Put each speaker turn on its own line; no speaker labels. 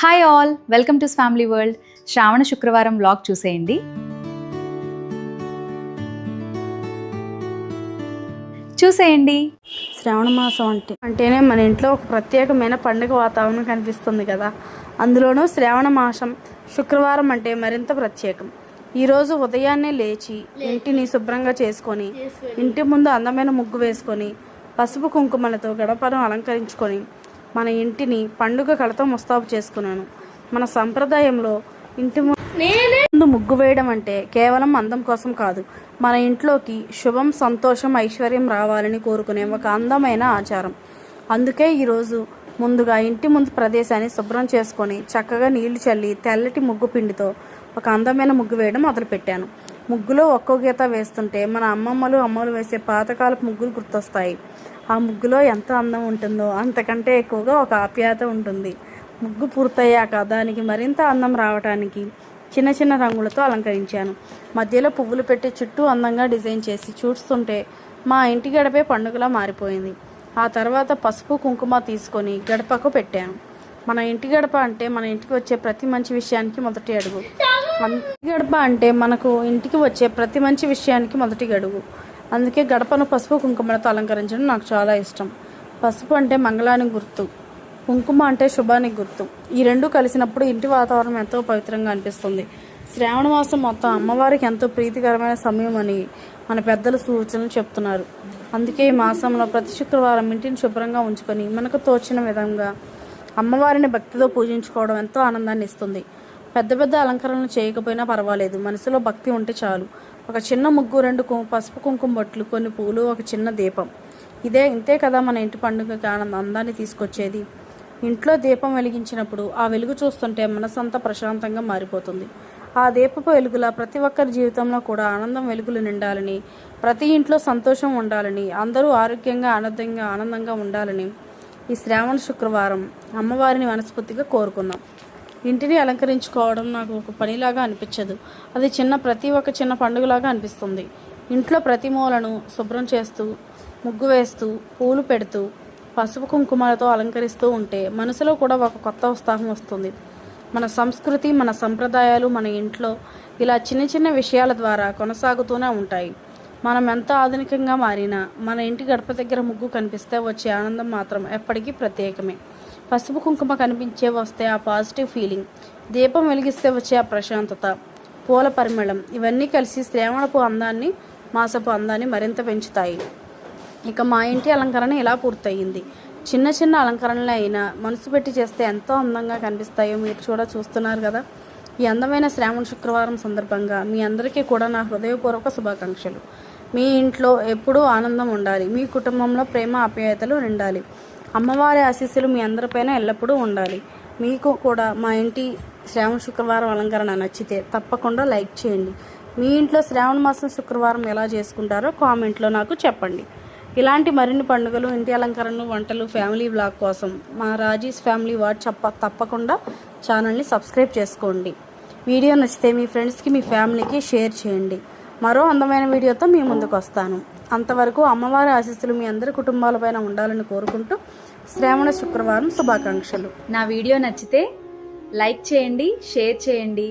Hi all, welcome to family world. శ్రావణ శుక్రవారం vlog చూసేయండి.
శ్రావణ మాసం అంటేనే మన ఇంట్లో ఒక ప్రత్యేకమైన పండుగ వాతావరణం కనిపిస్తుంది కదా. అందులోనూ శ్రావణ మాసం శుక్రవారం అంటే మరింత ప్రత్యేకం. ఈరోజు ఉదయాన్నే లేచి ఇంటిని శుభ్రంగా చేసుకొని ఇంటి ముందు అందమైన ముగ్గు వేసుకొని పసుపు కుంకుమలతో గడపను అలంకరించుకొని మన ఇంటిని పండుగ కళతో ముస్తాబు చేసుకున్నాను. మన సంప్రదాయంలో ఇంటి ముందు ముగ్గు వేయడం అంటే కేవలం అందం కోసం కాదు, మన ఇంట్లోకి శుభం, సంతోషం, ఐశ్వర్యం రావాలని కోరుకునే ఒక అందమైన ఆచారం. అందుకే ఈరోజు ముందుగా ఇంటి ముందు ప్రదేశాన్ని శుభ్రం చేసుకొని చక్కగా నీళ్లు చల్లి తెల్లటి ముగ్గు పిండితో ఒక అందమైన ముగ్గు వేయడం మొదలుపెట్టాను. ముగ్గులో ఒక్కో గీత వేస్తుంటే మన అమ్మలు వేసే పాతకాలపు ముగ్గులు గుర్తొస్తాయి. ఆ ముగ్గులో ఎంత అందం ఉంటుందో అంతకంటే ఎక్కువగా ఒక ఆప్యాయత ఉంటుంది. ముగ్గు పూర్తయ్యాక దానికి మరింత అందం రావడానికి చిన్న చిన్న రంగులతో అలంకరించాను. మధ్యలో పువ్వులు పెట్టి చుట్టూ అందంగా డిజైన్ చేసి చూస్తుంటే మా ఇంటి గడపే పండుగలా మారిపోయింది. ఆ తర్వాత పసుపు కుంకుమ తీసుకొని గడపకు పెట్టాను. మన ఇంటి గడప అంటే మన ఇంటికి వచ్చే ప్రతి మంచి విషయానికి మొదటి అడుగు. గడప అంటే మనకు ఇంటికి వచ్చే ప్రతి మంచి విషయానికి మొదటి అడుగు. అందుకే గడపను పసుపు కుంకుమలతో అలంకరించడం నాకు చాలా ఇష్టం. పసుపు అంటే మంగళానికి గుర్తు, కుంకుమ అంటే శుభానికి గుర్తు. ఈ రెండు కలిసినప్పుడు ఇంటి వాతావరణం ఎంతో పవిత్రంగా అనిపిస్తుంది. శ్రావణ మాసం మొత్తం అమ్మవారికి ఎంతో ప్రీతికరమైన సమయం అని మన పెద్దలు సూచనలు చెప్తున్నారు. అందుకే ఈ మాసంలో ప్రతి శుక్రవారం ఇంటిని శుభ్రంగా ఉంచుకొని మనకు తోచిన విధంగా అమ్మవారిని భక్తితో పూజించుకోవడం ఎంతో ఆనందాన్ని ఇస్తుంది. పెద్ద పెద్ద అలంకరణలు చేయకపోయినా పర్వాలేదు, మనసులో భక్తి ఉంటే చాలు. ఒక చిన్న ముగ్గు, రెండు పసుపు కుంకుమ బొట్లు, కొన్ని పూలు, ఒక చిన్న దీపం, ఇంతే కదా మన ఇంటి పండుగకి అందాన్ని తీసుకొచ్చేది. ఇంట్లో దీపం వెలిగించినప్పుడు ఆ వెలుగు చూస్తుంటే మనసంతా ప్రశాంతంగా మారిపోతుంది. ఆ దీపపు వెలుగులా ప్రతి ఒక్కరి జీవితంలో కూడా ఆనందం వెలుగులు నిండాలని, ప్రతి ఇంట్లో సంతోషం ఉండాలని, అందరూ ఆరోగ్యంగా ఆనందంగా ఉండాలని ఈ శ్రావణ శుక్రవారం అమ్మవారిని మనస్ఫూర్తిగా కోరుకుందాం. ఇంటిని అలంకరించుకోవడం నాకు ఒక పనిలాగా అనిపించదు, అది ప్రతి ఒక్క చిన్న పండుగలాగా అనిపిస్తుంది. ఇంట్లో ప్రతి మూలను శుభ్రం చేస్తూ, ముగ్గు వేస్తూ, పూలు పెడుతూ, పసుపు కుంకుమలతో అలంకరిస్తూ ఉంటే మనసులో కూడా ఒక కొత్త ఉత్సాహం వస్తుంది. మన సంస్కృతి, మన సంప్రదాయాలు మన ఇంట్లో ఇలా చిన్న చిన్న విషయాల ద్వారా కొనసాగుతూనే ఉంటాయి. మనం ఎంత ఆధునికంగా మారినా మన ఇంటి గడప దగ్గర ముగ్గు కనిపిస్తే వచ్చే ఆనందం మాత్రం ఎప్పటికీ ప్రత్యేకమే. పసుపు కుంకుమ కనిపించే వస్తే ఆ పాజిటివ్ ఫీలింగ్, దీపం వెలిగిస్తే వచ్చే ఆ ప్రశాంతత, పూల పరిమళం, ఇవన్నీ కలిసి శ్రావణపు అందాన్ని, మాసపు అందాన్ని మరింత పెంచుతాయి. ఇక మా ఇంటి అలంకరణ ఇలా పూర్తయింది. చిన్న చిన్న అలంకరణలు అయినా మనసు పెట్టి చేస్తే ఎంతో అందంగా కనిపిస్తాయో మీరు చూస్తున్నారు కదా. ఈ అందమైన శ్రావణ శుక్రవారం సందర్భంగా మీ అందరికీ కూడా నా హృదయపూర్వక శుభాకాంక్షలు. మీ ఇంట్లో ఎప్పుడూ ఆనందం ఉండాలి, మీ కుటుంబంలో ప్రేమ ఆప్యాయతలు నిండాలి. అమ్మవారి ఆశీస్సులు మీ అందరిపైన ఎల్లప్పుడూ ఉండాలి. మీకు కూడా మా ఇంటి శ్రావణ శుక్రవారం అలంకరణ నచ్చితే తప్పకుండా లైక్ చేయండి. మీ ఇంట్లో శ్రావణ మాసం శుక్రవారం ఎలా చేసుకుంటారో కామెంట్లో నాకు చెప్పండి. ఇలాంటి మరిన్ని పండుగలు, ఇంటి అలంకరణలు, వంటలు, ఫ్యామిలీ బ్లాగ్ కోసం మా రాజీస్ ఫ్యామిలీ వాట్సాప్ తప్పకుండా ఛానల్ని సబ్స్క్రైబ్ చేసుకోండి. వీడియో నచ్చితే మీ ఫ్రెండ్స్కి, మీ ఫ్యామిలీకి షేర్ చేయండి. మరో అందమైన వీడియోతో మీ ముందుకు వస్తాను. అంతవరకు అమ్మవారి ఆశీస్సులు మీ అందరి కుటుంబాలపైన ఉండాలని కోరుకుంటూ శ్రావణ శుక్రవారం శుభాకాంక్షలు.
నా వీడియో నచ్చితే లైక్ చేయండి, షేర్ చేయండి.